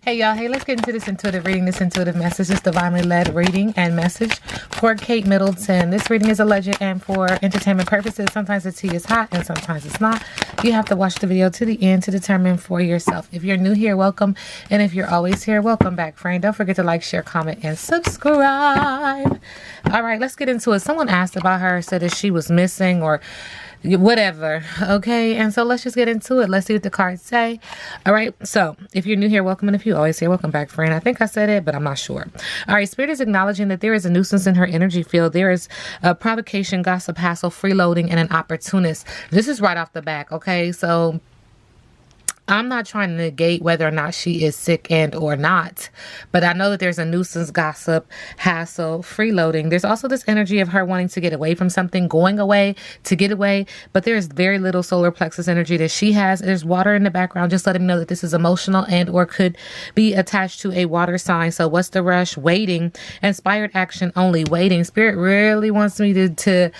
Hey y'all, hey, let's get into this intuitive reading, this intuitive message, this divinely led reading and message for Kate Middleton. This reading is alleged and for entertainment purposes. Sometimes the tea is hot and sometimes it's not. You have to watch the video to the end to determine for yourself. If you're new here, welcome. And if you're always here, welcome back, friend. Don't forget to like, share, comment, and subscribe. All right, let's get into it. Someone asked about her, said that she was missing or whatever. Okay, and so let's just get into it. Let's see what the cards say. All right, so if you're new here, welcome, and if you're always here, welcome back, friend. I think I said it, but I'm not sure. All right, Spirit is acknowledging that there is a nuisance in her energy field. There is a provocation, gossip, hassle, freeloading, and an opportunist. This is right off the back. Okay, so I'm not trying to negate whether or not she is sick and or not, but I know that there's a nuisance, gossip, hassle, freeloading. There's also this energy of her wanting to get away from something, going away to get away, but there's very little solar plexus energy that she has. There's water in the background, just letting me know that this is emotional and or could be attached to a water sign. So what's the rush? Waiting. Inspired action only. Waiting. Spirit really wants me to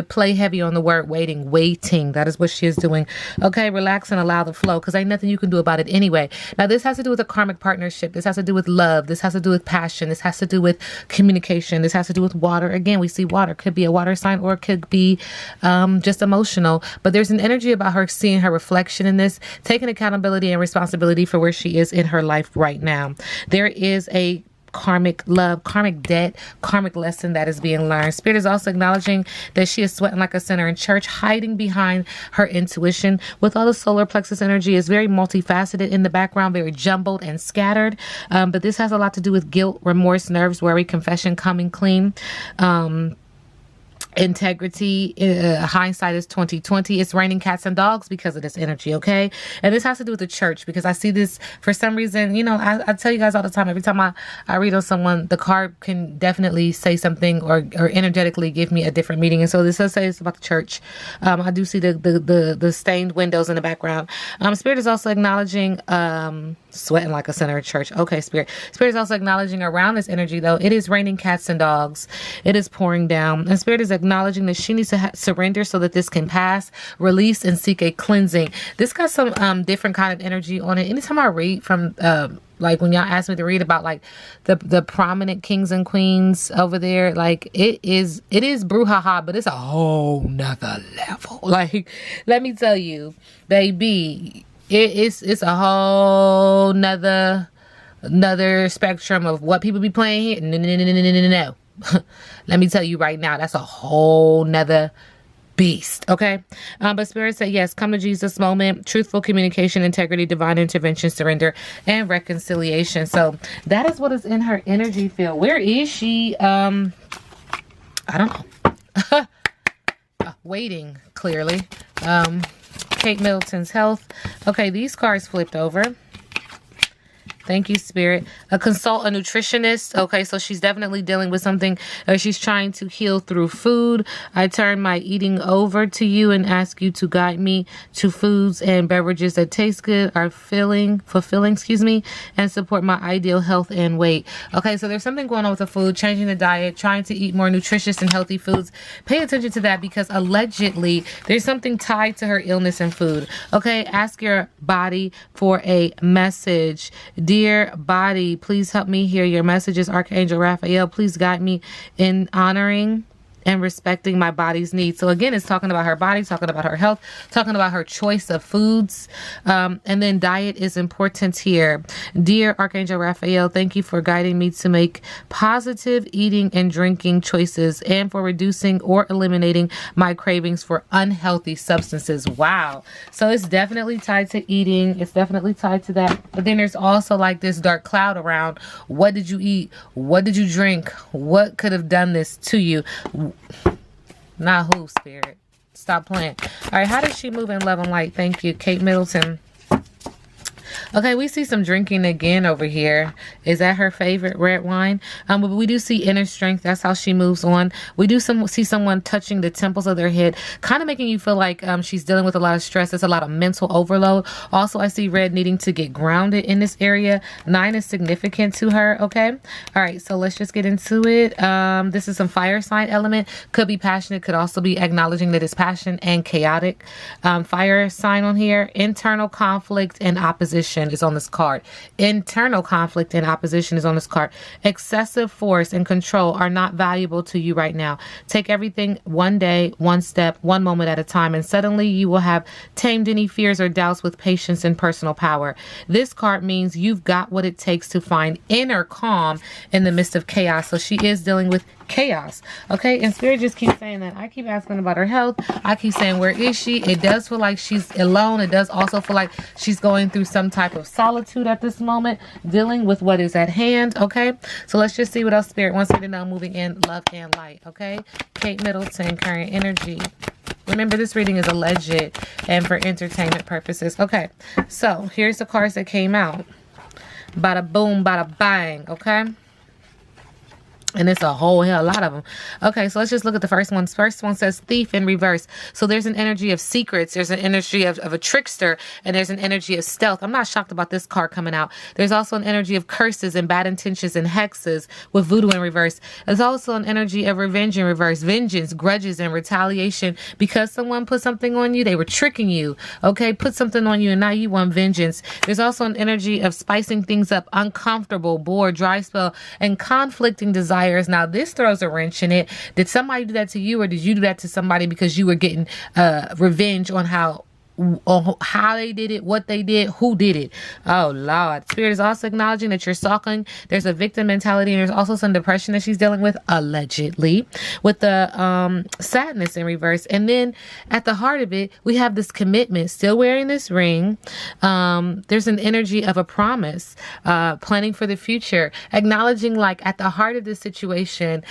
play heavy on the word waiting. Waiting. That is what she is doing. Okay, relax and allow the flow, because ain't nothing you can do about it anyway. Now, this has to do with a karmic partnership. This has to do with love. This has to do with passion. This has to do with communication. This has to do with water. Again, we see water. Could be a water sign or it could be just emotional. But there's an energy about her seeing her reflection in this, taking accountability and responsibility for where she is in her life right now. There is a karmic love, karmic debt, karmic lesson that is being learned. Spirit is also acknowledging that she is sweating like a sinner in church, hiding behind her intuition. With all the solar plexus energy, is very multifaceted in the background, very jumbled and scattered. But this has a lot to do with guilt, remorse, nerves, worry, confession, coming clean. Integrity, hindsight is 2020. It's raining cats and dogs because of this energy, okay? And this has to do with the church, because I see this for some reason. You know, I tell you guys all the time, every time I read on someone, the card can definitely say something or energetically give me a different meaning. And so this does say it's about the church. I do see the stained windows in the background. Spirit is also acknowledging sweating like a sinner in church. Okay, Spirit is also acknowledging around this energy, though, it is raining cats and dogs. It is pouring down. And Spirit is acknowledging that she needs to surrender so that this can pass, release, and seek a cleansing. This got some different kind of energy on it. Anytime I read from like when y'all ask me to read about like the prominent kings and queens over there, like it is brouhaha, but it's a whole nother level. Like, let me tell you, baby, it's a whole nother spectrum of what people be playing here. No. Let me tell you right now, that's a whole nother beast. Okay. But Spirit said, yes, come to Jesus moment, truthful communication, integrity, divine intervention, surrender, and reconciliation. So that is what is in her energy field. Where is she? I don't know. Waiting, clearly. Kate Middleton's health. Okay, these cards flipped over. Thank you, Spirit. Consult a nutritionist. Okay, so she's definitely dealing with something. She's trying to heal through food. I turn my eating over to you and ask you to guide me to foods and beverages that taste good, are fulfilling, and support my ideal health and weight. Okay, so there's something going on with the food, changing the diet, trying to eat more nutritious and healthy foods. Pay attention to that, because allegedly there's something tied to her illness and food. Okay, ask your body for a message. Dear body, please help me hear your messages. Archangel Raphael, please guide me in honoring and respecting my body's needs. So again, it's talking about her body, talking about her health, talking about her choice of foods. And then diet is important here. Dear Archangel Raphael, thank you for guiding me to make positive eating and drinking choices, and for reducing or eliminating my cravings for unhealthy substances. Wow. So it's definitely tied to eating. It's definitely tied to that. But then there's also like this dark cloud around. What did you eat? What did you drink? What could have done this to you? Not who, Spirit. Stop playing. All right, how does she move in love and light? Thank you, Kate Middleton. Okay, we see some drinking again over here. Is that her favorite red wine? But we do see inner strength. That's how she moves on. We do see someone touching the temples of their head, kind of making you feel like she's dealing with a lot of stress. There's a lot of mental overload. Also, I see red needing to get grounded in this area. 9 is significant to her, okay? All right, so let's just get into it. This is some fire sign element. Could be passionate. Could also be acknowledging that it's passion and chaotic. Fire sign on here. Internal conflict and opposition. opposition is on this card. Internal conflict and opposition is on this card. Excessive force and control are not valuable to you right now. Take everything one day, one step, one moment at a time, and suddenly you will have tamed any fears or doubts with patience and personal power. This card means you've got what it takes to find inner calm in the midst of chaos. So she is dealing with chaos. Okay, and Spirit just keeps saying that. I keep asking about her health. I keep saying, where is she? It does feel like she's alone. It does also feel like she's going through some type of solitude at this moment, dealing with what is at hand. Okay, so let's just see what else Spirit wants me to know moving in love and light. Okay, Kate Middleton, current energy. Remember, this reading is alleged and for entertainment purposes. Okay, so here's the cards that came out. Bada boom, bada bang. Okay. And it's a whole hell lot of them. Okay, so let's just look at the first one. First one says thief in reverse. So there's an energy of secrets. There's an energy of a trickster. And there's an energy of stealth. I'm not shocked about this card coming out. There's also an energy of curses and bad intentions and hexes with voodoo in reverse. There's also an energy of revenge in reverse. Vengeance, grudges, and retaliation. Because someone put something on you, they were tricking you. Okay, put something on you and now you want vengeance. There's also an energy of spicing things up, uncomfortable, bored, dry spell, and conflicting desires. Now, this throws a wrench in it. Did somebody do that to you, or did you do that to somebody because you were getting revenge on how they did it, what they did, who did it? Oh, Lord. Spirit is also acknowledging that you're sulking. There's a victim mentality, and there's also some depression that she's dealing with, allegedly, with the sadness in reverse. And then at the heart of it, we have this commitment, still wearing this ring. There's an energy of a promise, planning for the future, acknowledging, like, at the heart of this situation,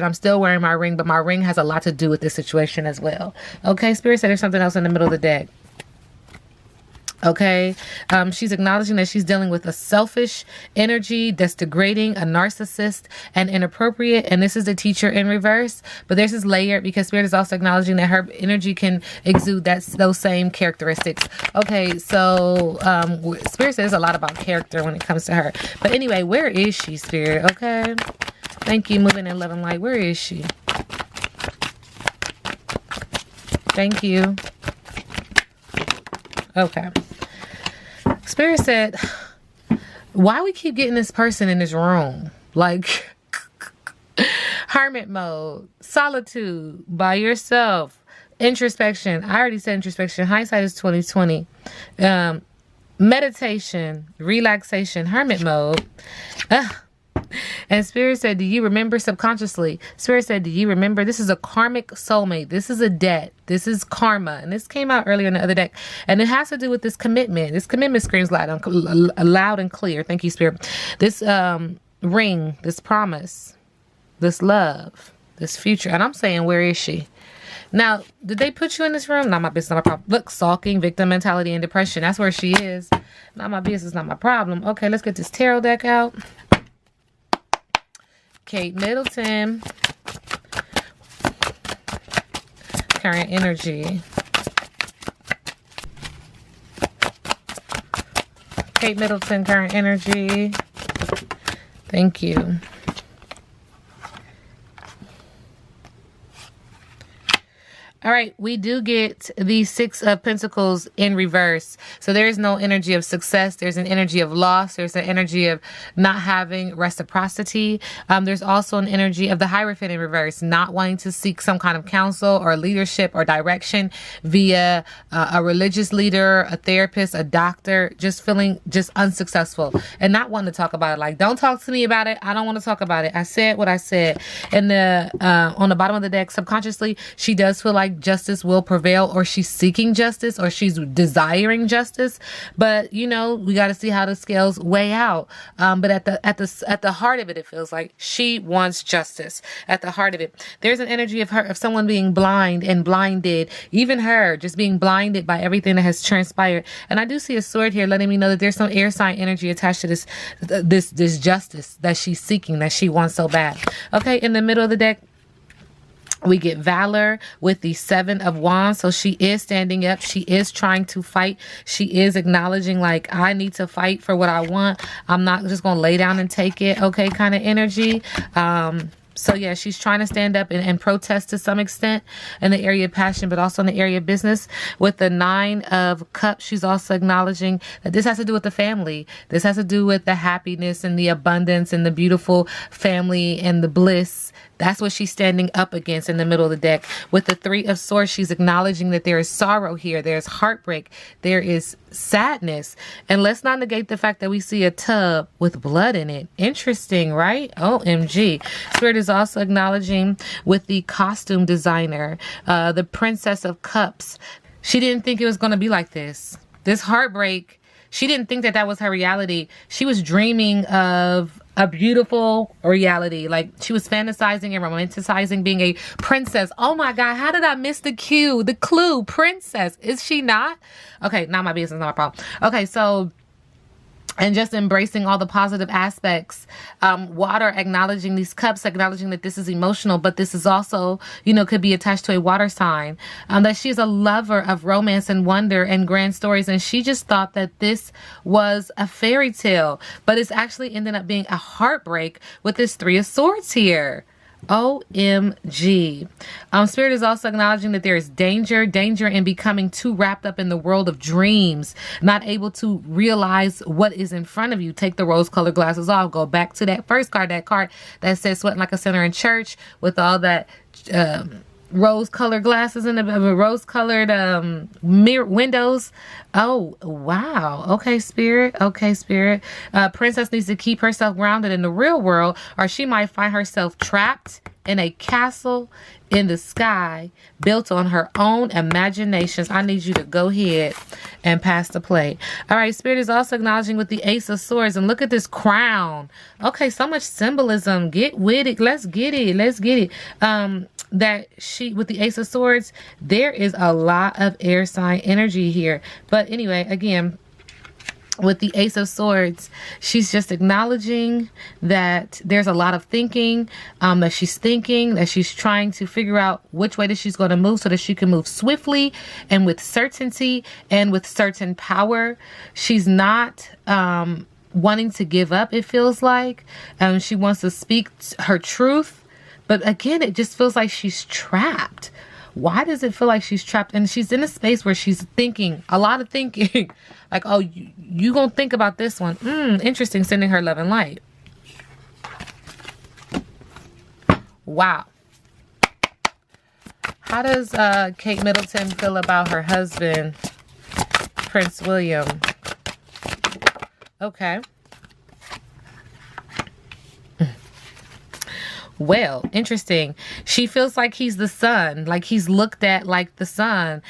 I'm still wearing my ring, but my ring has a lot to do with this situation as well. Okay, Spirit said there's something else in the middle of the deck. Okay, she's acknowledging that she's dealing with a selfish energy that's degrading, a narcissist, and inappropriate. And this is the teacher in reverse. But there's this layer because Spirit is also acknowledging that her energy can exude those same characteristics. Okay, so Spirit says a lot about character when it comes to her. But anyway, where is she, Spirit? Okay, thank you. Moving in love and light. Where is she? Thank you. Okay. Spirit said, why we keep getting this person in this room? Like, hermit mode, solitude, by yourself, introspection. I already said introspection. Hindsight is 2020. Meditation, relaxation, hermit mode. And Spirit said, do you remember subconsciously? Spirit said, do you remember? This is a karmic soulmate. This is a debt. This is karma. And this came out earlier in the other deck. And it has to do with this commitment. This commitment screams loud and clear. Thank you, Spirit. This ring, this promise, this love, this future. And I'm saying, where is she? Now, did they put you in this room? Not my business, not my problem. Look, sulking, victim mentality, and depression. That's where she is. Not my business, not my problem. Okay, let's get this tarot deck out. Kate Middleton, current energy. Kate Middleton, current energy. Thank you. All right, we do get the Six of Pentacles in reverse. So there is no energy of success. There's an energy of loss. There's an energy of not having reciprocity. There's also an energy of the Hierophant in reverse, not wanting to seek some kind of counsel or leadership or direction via a religious leader, a therapist, a doctor, just feeling just unsuccessful and not wanting to talk about it. Like, don't talk to me about it. I don't want to talk about it. I said what I said. And on the bottom of the deck, subconsciously, she does feel like justice will prevail, or she's seeking justice, or she's desiring justice. But you know, we got to see how the scales weigh out. But at the heart of it, it feels like she wants justice. At the heart of it, there's an energy of someone being blind and blinded, even her just being blinded by everything that has transpired. And I do see a sword here, letting me know that there's some air sign energy attached to this justice that she's seeking, that she wants so bad. Okay, in the middle of the deck, we get Valor with the Seven of Wands. So she is standing up. She is trying to fight. She is acknowledging, like, I need to fight for what I want. I'm not just going to lay down and take it. Okay, kind of energy. So yeah, she's trying to stand up and protest to some extent in the area of passion, but also in the area of business. With the 9 of Cups, she's also acknowledging that this has to do with the family. This has to do with the happiness and the abundance and the beautiful family and the bliss. That's what she's standing up against in the middle of the deck. With the 3 of Swords, she's acknowledging that there is sorrow here. There's heartbreak. There is sadness. And let's not negate the fact that we see a tub with blood in it. Interesting, right? OMG. Spirit is also acknowledging with the costume designer, the Princess of Cups. She didn't think it was going to be like this. This heartbreak, she didn't think that that was her reality. She was dreaming of a beautiful reality. Like, she was fantasizing and romanticizing being a princess. Oh my God, how did I miss the cue? The clue, princess. Is she not? Okay, not my business, not my problem. Okay, so, and just embracing all the positive aspects. Water, acknowledging these cups, acknowledging that this is emotional, but this is also, you know, could be attached to a water sign. That she's a lover of romance and wonder and grand stories. And she just thought that this was a fairy tale, but it's actually ended up being a heartbreak with this 3 of Swords here. OMG. Spirit is also acknowledging that there is danger in becoming too wrapped up in the world of dreams, not able to realize what is in front of you. Take the rose-colored glasses off. Go back to that first card, that card that says sweating like a sinner in church, with all that rose-colored glasses and the rose-colored mirror windows. Oh, wow. Okay, Spirit. Okay, Spirit. Princess needs to keep herself grounded in the real world, or she might find herself trapped in a castle in the sky built on her own imaginations. I need you to go ahead and pass the plate. All right, Spirit is also acknowledging with the Ace of Swords, and look at this crown. Okay, so much symbolism. Get with it. Let's get it. Let's get it. That she, with the Ace of Swords, there is a lot of air sign energy here. But anyway, again, with the Ace of Swords, she's just acknowledging that there's a lot of thinking, that she's trying to figure out which way that she's going to move so that she can move swiftly and with certainty and with certain power. She's not wanting to give up, it feels like. She wants to speak her truth. But again, it just feels like she's trapped. Why does it feel like she's trapped? And she's in a space where she's thinking, a lot of thinking. Like, oh, you gonna think about this one. Interesting, sending her love and light. Wow. How does Kate Middleton feel about her husband, Prince William? Okay. Well, interesting. She feels like he's the sun, like he's looked at like the sun,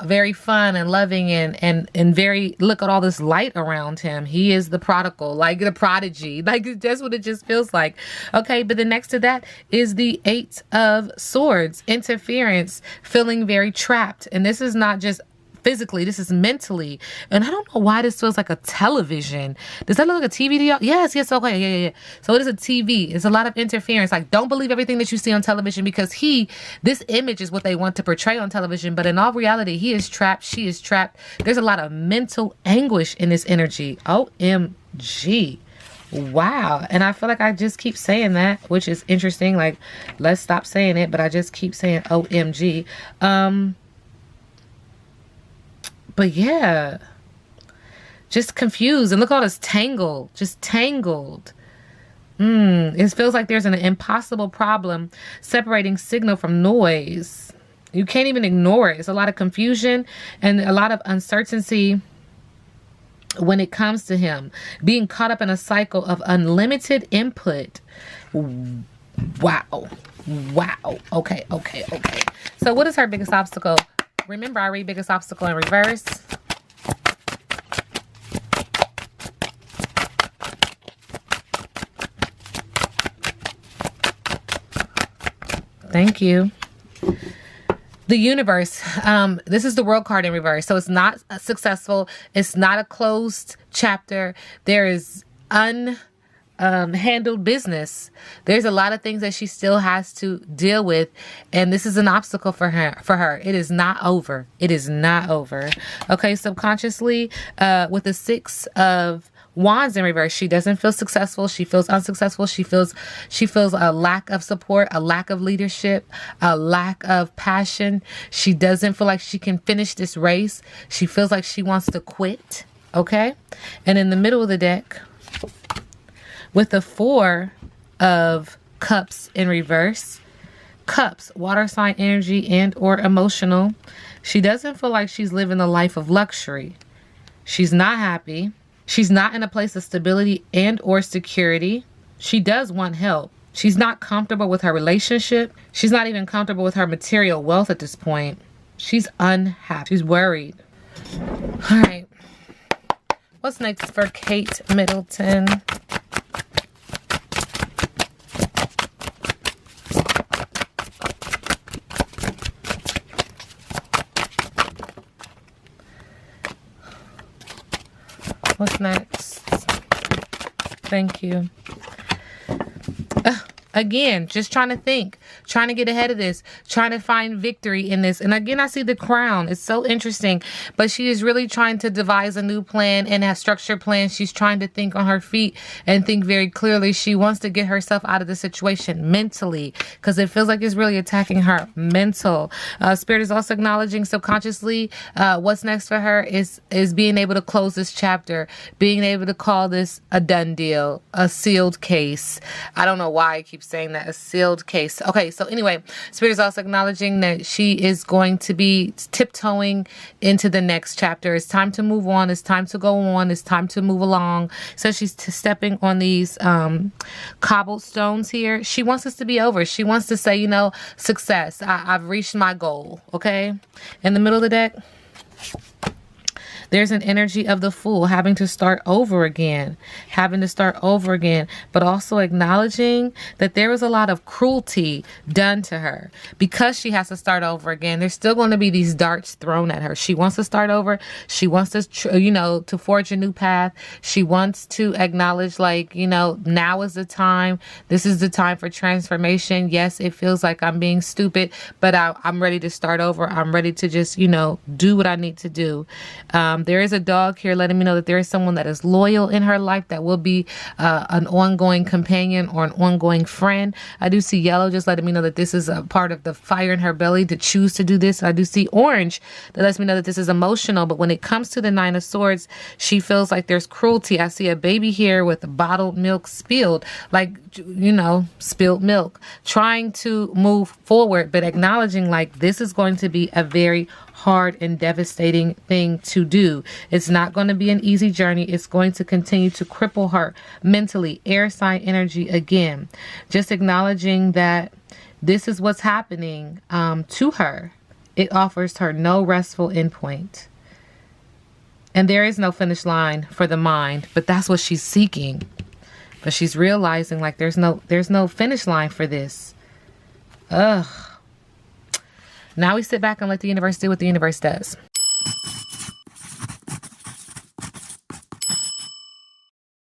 very fun and loving and very, look at all this light around him. He is the prodigal, like the prodigy, like that's what it just feels like. Okay, but the next to that is the 8 of Swords, interference, feeling very trapped. And this is not just physically, this is mentally. And I don't know why this feels like a television. Does that look like a TV to y'all? Yes, okay, yeah. So it is a TV. It's a lot of interference. Like, don't believe everything that you see on television, because this image is what they want to portray on television. But in all reality, he is trapped. She is trapped. There's a lot of mental anguish in this energy. OMG. Wow. And I feel like I just keep saying that, which is interesting. Like, let's stop saying it, but I just keep saying OMG. But yeah, just confused. And look at all this tangled, just tangled. It feels like there's an impossible problem separating signal from noise. You can't even ignore it. It's a lot of confusion and a lot of uncertainty when it comes to him. Being caught up in a cycle of unlimited input. Wow. Okay. So what is her biggest obstacle? Remember, I read biggest obstacle in reverse. Thank you. The universe. This is the World card in reverse. So it's not successful. It's not a closed chapter. There is handled business. There's a lot of things that she still has to deal with, and this is an obstacle for her. It is not over. Okay, subconsciously, with the 6 of Wands in reverse. She doesn't feel successful. She feels unsuccessful. She feels a lack of support, a lack of leadership, a lack of passion. She doesn't feel like she can finish this race. She feels like she wants to quit. Okay. And in the middle of the deck, with the 4 of Cups in reverse, Cups, water sign energy and or emotional. She doesn't feel like she's living a life of luxury. She's not happy. She's not in a place of stability and or security. She does want help. She's not comfortable with her relationship. She's not even comfortable with her material wealth at this point. She's unhappy. She's worried. All right. What's next for Kate Middleton? What's next? Thank you. Again, just trying to think, trying to get ahead of this, trying to find victory in this. And again, I see the crown. It's so interesting. But she is really trying to devise a new plan and a structured plan. She's trying to think on her feet and think very clearly. She wants to get herself out of the situation mentally because it feels like it's really attacking her mental. Spirit is also acknowledging subconsciously what's next for her is being able to close this chapter, being able to call this a done deal, a sealed case. I don't know why I keep saying that, a sealed case. Okay, so anyway, Spirit is also acknowledging that she is going to be tiptoeing into the next chapter. It's time to move on. It's time to go on. It's time to move along. So she's stepping on these cobblestones here. She wants this to be over. She wants to say, you know, success. I've reached my goal. Okay. In the middle of the deck, there's an energy of the Fool having to start over again, but also acknowledging that there was a lot of cruelty done to her because she has to start over again. There's still going to be these darts thrown at her. She wants to start over. She wants to, you know, to forge a new path. She wants to acknowledge, like, you know, now is the time. This is the time for transformation. Yes, it feels like I'm being stupid, but I'm ready to start over. I'm ready to just, you know, do what I need to do. There is a dog here letting me know that there is someone that is loyal in her life that will be an ongoing companion or an ongoing friend. I do see yellow just letting me know that this is a part of the fire in her belly to choose to do this. I do see orange that lets me know that this is emotional. But when it comes to the 9 of Swords, she feels like there's cruelty. I see a baby here with bottled milk spilled, like, you know, spilled milk, trying to move forward, but acknowledging like this is going to be a very hard and devastating thing to do. It's not going to be an easy journey. It's going to continue to cripple her mentally. Air sign energy again. Just acknowledging that this is what's happening to her. It offers her no restful endpoint. And there is no finish line for the mind, but that's what she's seeking. But she's realizing like there's no finish line for this. Ugh. Now we sit back and let the universe do what the universe does.